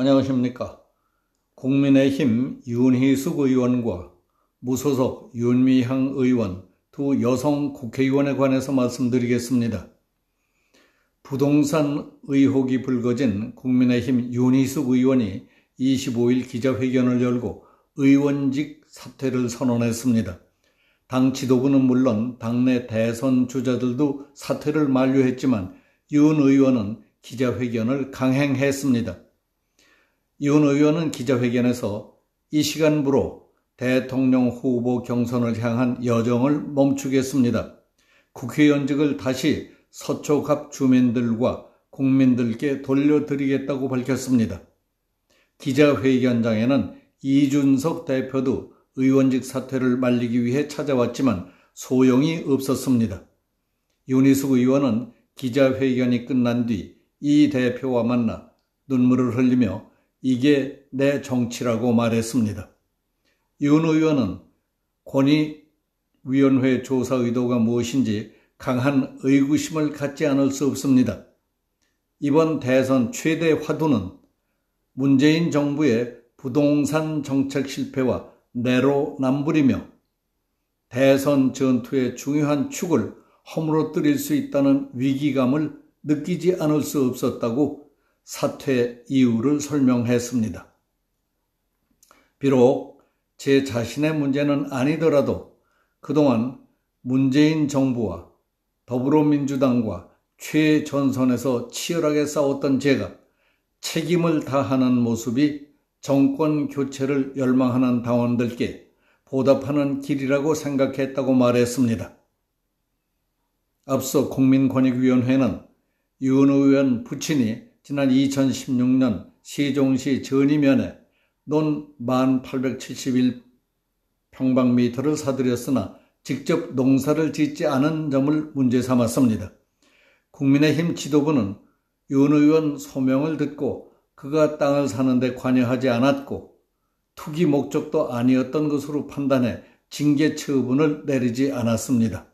안녕하십니까. 국민의힘 윤희숙 의원과 무소속 윤미향 의원 두 여성 국회의원에 관해서 말씀드리겠습니다. 부동산 의혹이 불거진 국민의힘 윤희숙 의원이 25일 기자회견을 열고 의원직 사퇴를 선언했습니다. 당 지도부는 물론 당내 대선 주자들도 사퇴를 만류했지만 윤 의원은 기자회견을 강행했습니다. 윤 의원은 기자회견에서 이 시간부로 대통령 후보 경선을 향한 여정을 멈추겠습니다. 국회의원직을 다시 서초갑 주민들과 국민들께 돌려드리겠다고 밝혔습니다. 기자회견장에는 이준석 대표도 의원직 사퇴를 말리기 위해 찾아왔지만 소용이 없었습니다. 윤희숙 의원은 기자회견이 끝난 뒤 이 대표와 만나 눈물을 흘리며 이게 내 정치라고 말했습니다. 윤 의원은 권익위원회 조사 의도가 무엇인지 강한 의구심을 갖지 않을 수 없습니다. 이번 대선 최대 화두는 문재인 정부의 부동산 정책 실패와 내로남불이며 대선 전투의 중요한 축을 허물어뜨릴 수 있다는 위기감을 느끼지 않을 수 없었다고 사퇴 이유를 설명했습니다. 비록 제 자신의 문제는 아니더라도 그동안 문재인 정부와 더불어민주당과 최전선에서 치열하게 싸웠던 제가 책임을 다하는 모습이 정권 교체를 열망하는 당원들께 보답하는 길이라고 생각했다고 말했습니다. 앞서 국민권익위원회는 윤 의원 부친이 지난 2016년 세종시 전이면에 논 1871평방미터를 사들였으나 직접 농사를 짓지 않은 점을 문제 삼았습니다. 국민의힘 지도부는 윤 의원 소명을 듣고 그가 땅을 사는 데 관여하지 않았고 투기 목적도 아니었던 것으로 판단해 징계 처분을 내리지 않았습니다.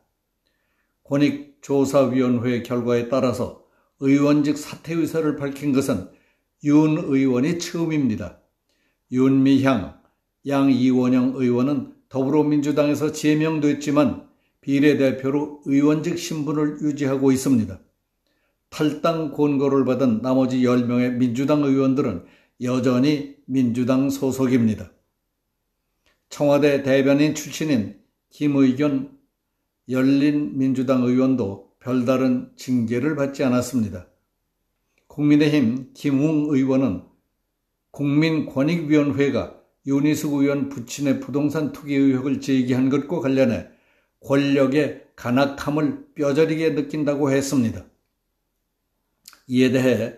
권익조사위원회 결과에 따라서 의원직 사퇴 의사를 밝힌 것은 윤 의원이 처음입니다. 윤미향, 양이원영 의원은 더불어민주당에서 제명됐지만 비례대표로 의원직 신분을 유지하고 있습니다. 탈당 권고를 받은 나머지 10명의 민주당 의원들은 여전히 민주당 소속입니다. 청와대 대변인 출신인 김의견 열린민주당 의원도 별다른 징계를 받지 않았습니다. 국민의힘 김웅 의원은 국민권익위원회가 윤희숙 의원 부친의 부동산 투기 의혹을 제기한 것과 관련해 권력의 간악함을 뼈저리게 느낀다고 했습니다. 이에 대해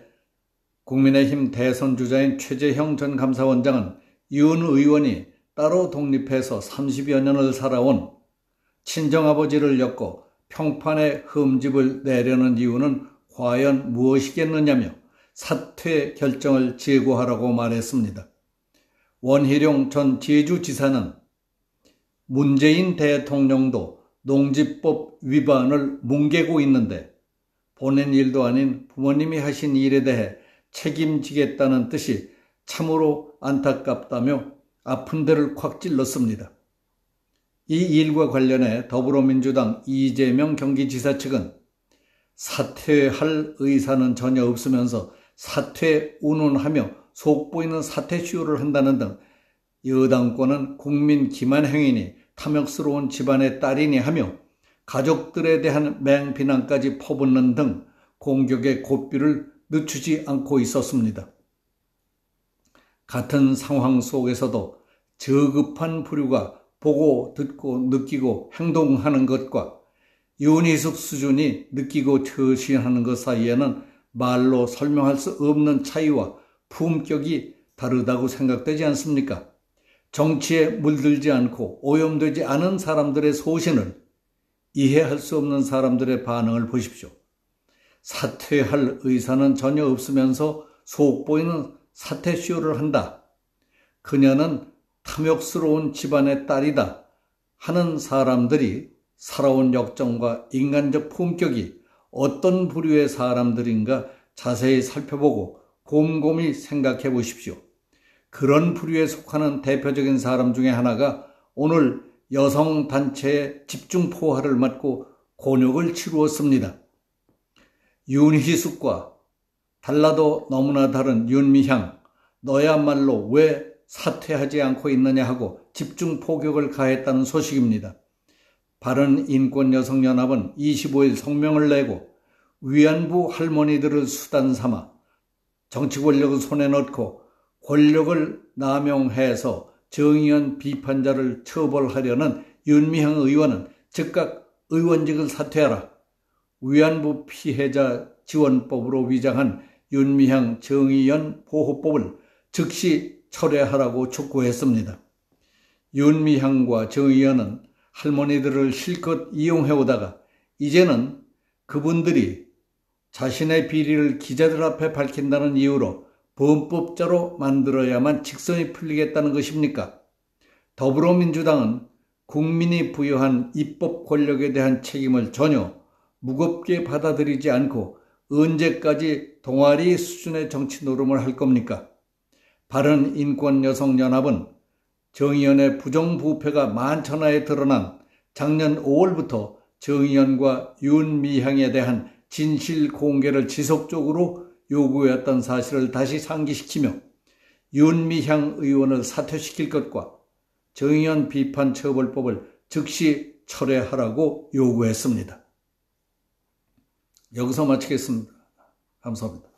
국민의힘 대선 주자인 최재형 전 감사원장은 윤 의원이 따로 독립해서 30여 년을 살아온 친정아버지를 엮고 평판에 흠집을 내려는 이유는 과연 무엇이겠느냐며 사퇴 결정을 재고하라고 말했습니다. 원희룡 전 제주지사는 문재인 대통령도 농지법 위반을 뭉개고 있는데 본인 일도 아닌 부모님이 하신 일에 대해 책임지겠다는 뜻이 참으로 안타깝다며 아픈 데를 콱 찔렀습니다. 이 일과 관련해 더불어민주당 이재명 경기지사 측은 사퇴할 의사는 전혀 없으면서 사퇴 운운하며 속보이는 사퇴 쇼를 한다는 등 여당권은 국민 기만 행위니 탐욕스러운 집안의 딸이니 하며 가족들에 대한 맹비난까지 퍼붓는 등 공격의 고삐를 늦추지 않고 있었습니다. 같은 상황 속에서도 저급한 부류가 보고 듣고 느끼고 행동하는 것과 윤희숙 수준이 느끼고 처신하는 것 사이에는 말로 설명할 수 없는 차이와 품격이 다르다고 생각되지 않습니까? 정치에 물들지 않고 오염되지 않은 사람들의 소신을 이해할 수 없는 사람들의 반응을 보십시오. 사퇴할 의사는 전혀 없으면서 속보이는 사퇴쇼를 한다. 그녀는 탐욕스러운 집안의 딸이다 하는 사람들이 살아온 역정과 인간적 품격이 어떤 부류의 사람들인가 자세히 살펴보고 곰곰이 생각해 보십시오. 그런 부류에 속하는 대표적인 사람 중에 하나가 오늘 여성단체의 집중포화를 맞고 곤욕을 치루었습니다. 윤희숙과 달라도 너무나 다른 윤미향, 너야말로 왜 사퇴하지 않고 있느냐 하고 집중포격을 가했다는 소식입니다. 바른인권여성연합은 25일 성명을 내고 위안부 할머니들을 수단 삼아 정치 권력을 손에 넣고 권력을 남용해서 정의연 비판자를 처벌하려는 윤미향 의원은 즉각 의원직을 사퇴하라. 위안부 피해자 지원법으로 위장한 윤미향 정의연 보호법을 즉시 철회하라고 촉구했습니다. 윤미향과 정의연은 할머니들을 실컷 이용해오다가 이제는 그분들이 자신의 비리를 기자들 앞에 밝힌다는 이유로 범법자로 만들어야만 직성이 풀리겠다는 것입니까? 더불어민주당은 국민이 부여한 입법 권력에 대한 책임을 전혀 무겁게 받아들이지 않고 언제까지 동아리 수준의 정치 노름을 할 겁니까? 바른인권여성연합은 정의연의 부정부패가 만천하에 드러난 작년 5월부터 정의연과 윤미향에 대한 진실 공개를 지속적으로 요구했던 사실을 다시 상기시키며 윤미향 의원을 사퇴시킬 것과 정의연 비판처벌법을 즉시 철회하라고 요구했습니다. 여기서 마치겠습니다. 감사합니다.